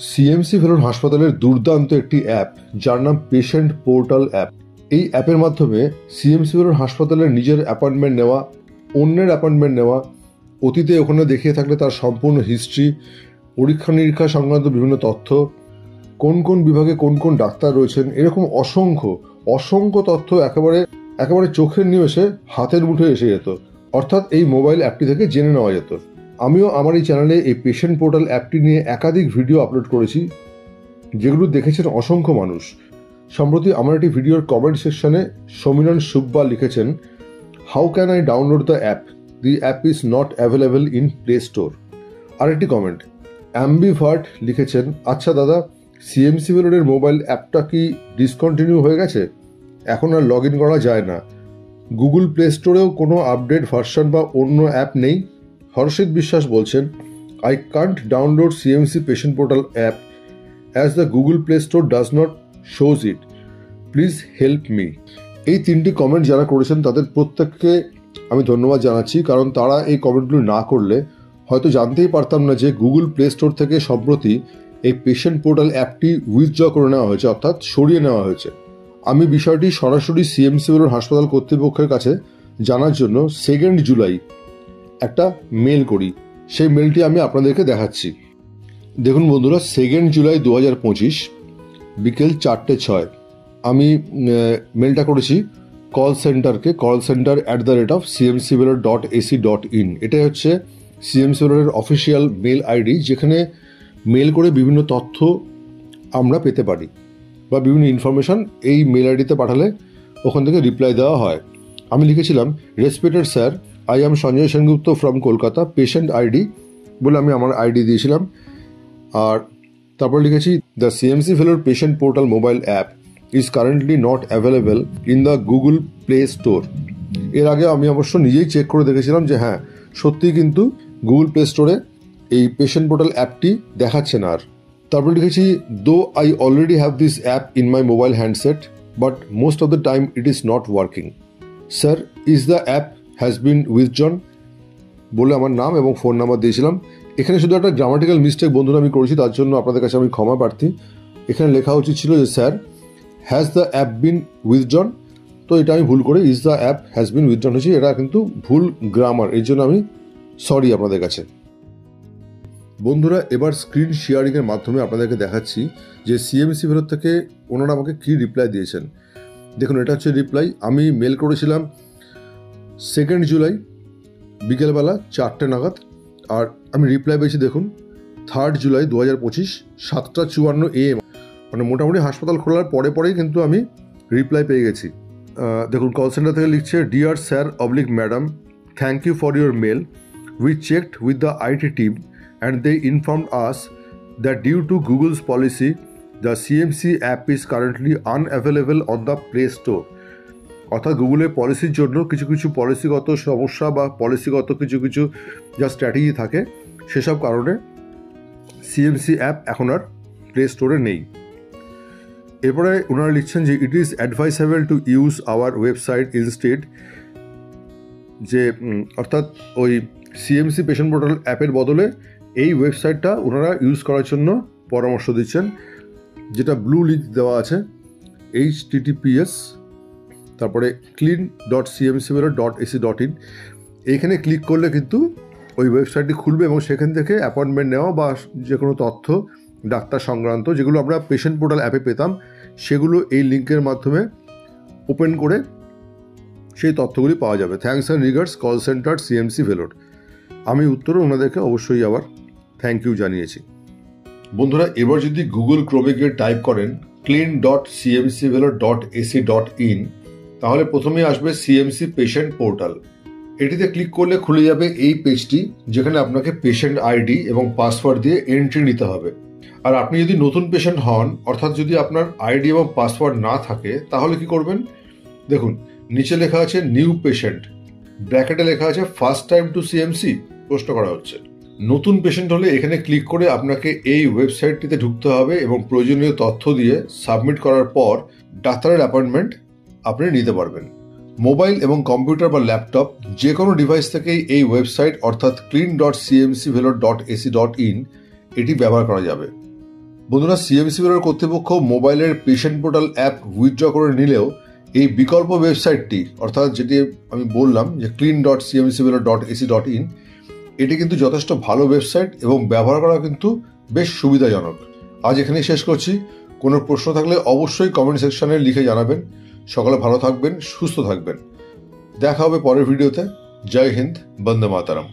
CMC Vellore হাসপাতালের দুর্দান্ত একটি অ্যাপ যার নাম পেশেন্ট পোর্টাল অ্যাপ। এই অ্যাপের মাধ্যমে সিএমসি ভেলোর হাসপাতালের নিজের অ্যাপয়েন্টমেন্ট নেওয়া, অন্যের অ্যাপয়েন্টমেন্ট নেওয়া, অতীতে ওখানে দেখিয়ে থাকলে তার সম্পূর্ণ হিস্ট্রি, পরীক্ষা নিরীক্ষা সংক্রান্ত বিভিন্ন তথ্য, কোন কোন বিভাগে কোন কোন ডাক্তার রয়েছেন, এরকম অসংখ্য তথ্য একেবারে চোখের নিমেষে হাতের মুঠোয় এসে যেত। অর্থাৎ এই মোবাইল অ্যাপটি থেকে জেনে নেওয়া যেত। আমিও আমার এই চ্যানেলে এই পেশেন্ট পোর্টাল অ্যাপটি নিয়ে একাধিক ভিডিও আপলোড করেছি, যেগুলো দেখেছেন অসংখ্য মানুষ। সম্প্রতি আমার একটি ভিডিওর কমেন্ট সেকশনে সমীরণ সুব্বা লিখেছেন, how can I download the app? The app is not available in play store. আরেকটি কমেন্ট অ্যাম্বিভার্ট লিখেছেন, আচ্ছা দাদা, সিএমসি ভেলোরের মোবাইল অ্যাপটা কি ডিসকন্টিনিউ হয়ে গেছে? এখন আর লগ ইন করা যায় না? গুগল প্লে স্টোরেও কোনো আপডেট ভার্সন বা অন্য অ্যাপ নেই? হর্ষিত বিশ্বাস বলছেন, I can't download CMC patient portal app as the Google play store does not shows it, please help me. এই তিনটি কমেন্ট যারা করেছেন তাদের প্রত্যেককে আমি ধন্যবাদ জানাচ্ছি, কারণ তারা এই কমেন্টগুলো না করলে হয়তো জানতেই পারতাম না যে গুগল প্লে স্টোর থেকে সম্প্রতি এই পেশেন্ট পোর্টাল অ্যাপটি উইথড্র করে নেওয়া হয়েছে, অর্থাৎ সরিয়ে নেওয়া হয়েছে। আমি বিষয়টি সরাসরি সিএমসি ভেলোর হাসপাতাল কর্তৃপক্ষের কাছে জানার জন্য 2 জুলাই একটা মেল করি। সেই মেলটি আমি আপনাদেরকে দেখাচ্ছি। দেখুন বন্ধুরা, 2 জুলাই 2025 বিকেল 4:06 আমি মেলটা করেছি কল সেন্টারকে, callcenter@cmcvelor.ac.in। এটাই হচ্ছে সিএমসি ভেলোরের অফিসিয়াল মেল আইডি, যেখানে মেল করে বিভিন্ন তথ্য আমরা পেতে পারি বা বিভিন্ন ইনফরমেশন এই মেল আইডিতে পাঠালে ওখান থেকে রিপ্লাই দেওয়া হয়। আমি লিখেছিলাম, respected sir, I am Sanjay Sengupta from Kolkata, patient ID বলে আমি আমার আইডি দিয়েছিলাম। আর তারপর লিখেছি, the CMC Vellore patient portal mobile app is currently not available in the Google play store. এর আগে আমি অবশ্য নিজেই চেক করে দেখেছিলাম যে হ্যাঁ, সত্যিই কিন্তু গুগল প্লে স্টোরে এই পেশেন্ট পোর্টাল অ্যাপটি দেখাচ্ছে না আর। তারপর লিখেছি, though I already have this app in my mobile handset but most of the time it is not working. Sir, is the app has been withdrawn বলে আমার নাম এবং ফোন নাম্বার দিয়েছিলাম। এখানে শুধু একটা গ্রামাটিক্যাল মিস্টেক বন্ধুরা আমি করেছি, তার জন্য আপনাদের কাছে আমি ক্ষমা প্রার্থী। এখানে লেখা উচিত ছিল যে sir, has the app been withdrawn, তো এটা আমি ভুল করে is the app has been withdrawn হয়েছি। এটা কিন্তু ভুল গ্রামার, এর জন্য আমি সরি আপনাদের কাছে। বন্ধুরা, এবার স্ক্রিন শেয়ারিংয়ের মাধ্যমে আপনাদেরকে দেখাচ্ছি যে সিএমসি ভেলোর থেকে ওনারা আমাকে কী রিপ্লাই দিয়েছেন। দেখুন, এটা হচ্ছে রিপ্লাই। আমি মেল করেছিলাম 2 জুলাই বিকেলবেলা 4টে নাগাদ, আর আমি রিপ্লাই পেয়েছি দেখুন 3 জুলাই 2025 7:54 AM। মানে মোটামুটি হাসপাতাল খোলার পরেই কিন্তু আমি রিপ্লাই পেয়ে গেছি। দেখুন, কল সেন্টার থেকে লিখছে, dear sir oblique madam, thank you for your mail. We checked with the IT team and they informed us that due to Google's policy, the CMC app is currently unavailable on the Play Store. অর্থাৎ গুগলের পলিসির জন্য কিছু পলিসিগত সমস্যা বা পলিসিগত কিছু যা strategy থাকে, সেসব কারণে সিএমসি অ্যাপ এখন আর প্লে স্টোরে নেই। এরপরে ওনারা লিখছেন যে it is অ্যাডভাইসেবল to use hour website instead, যে অর্থাৎ ওই সিএমসি পেশেন্ট পোর্টাল অ্যাপের বদলে এই ওয়েবসাইটটা ওনারা ইউজ করার জন্য পরামর্শ দিচ্ছেন, যেটা ব্লু লিঙ্ক দেওয়া আছে, https তারপরে clean.cmcvelor.ac.in। এইখানে ক্লিক করলে কিন্তু ওই ওয়েবসাইটটি খুলবে এবং সেখান থেকে অ্যাপয়েন্টমেন্ট নেওয়া বা যে কোনো তথ্য ডাক্তার সংক্রান্ত যেগুলো আমরা পেশেন্ট পোর্টাল অ্যাপে পেতাম, সেগুলো এই লিঙ্কের মাধ্যমে ওপেন করে সেই তথ্যগুলি পাওয়া যাবে। Thanks and regards, call centre CMC Vellore. আমি উত্তরে ওনাদেরকে অবশ্যই আবার থ্যাংক ইউ জানিয়েছি। বন্ধুরা, এবার যদি গুগল ক্রোমে গিয়ে টাইপ করেন clean.cmcvelor.ac.in, তাহলে প্রথমে আসবে সিএমসি পেশেন্ট পোর্টাল। এটিতে ক্লিক করলে খুলে যাবে এই পেজটি, যেখানে আপনাকে পেশেন্ট আইডি এবং পাসওয়ার্ড দিয়ে এন্ট্রি নিতে হবে। আর আপনি যদি নতুন পেশেন্ট হন, অর্থাৎ যদি আপনার আইডি এবং পাসওয়ার্ড না থাকে, তাহলে কি করবেন? দেখুন, নিচে লেখা আছে নিউ পেশেন্ট, ব্র্যাকেটে লেখা আছে ফার্স্ট টাইম টু সিএমসি, প্রশ্ন করা হচ্ছে। নতুন পেশেন্ট হলে এখানে ক্লিক করে আপনাকে এই ওয়েবসাইটটিতে ঢুকতে হবে এবং প্রয়োজনীয় তথ্য দিয়ে সাবমিট করার পর ডাক্তারের অ্যাপয়েন্টমেন্ট আপনি নিতে পারবেন। মোবাইল এবং কম্পিউটার বা ল্যাপটপ যে কোনো ডিভাইস থেকেই এই ওয়েবসাইট অর্থাৎ clean.cmcvelor.ac.in এটি ব্যবহার করা যাবে। বন্ধুরা, সিএমসি ব্যুরোর কর্তৃপক্ষ মোবাইলের পেশেন্ট পোর্টাল অ্যাপ উইথড্র করে নিলেও এই বিকল্প ওয়েবসাইটটি, অর্থাৎ যেটি আমি বললাম যে clean.cmcbureau.ac.in, এটি কিন্তু যথেষ্ট ভালো ওয়েবসাইট এবং ব্যবহার করা কিন্তু বেশ সুবিধাজনক। আজ এখানেই শেষ করছি। কোনো প্রশ্ন থাকলে অবশ্যই কমেন্ট সেকশনে লিখে জানাবেন। সকলে ভালো থাকবেন, সুস্থ থাকবেন। দেখা হবে পরের ভিডিওতে। জয় হিন্দ, বন্দে মাতারাম।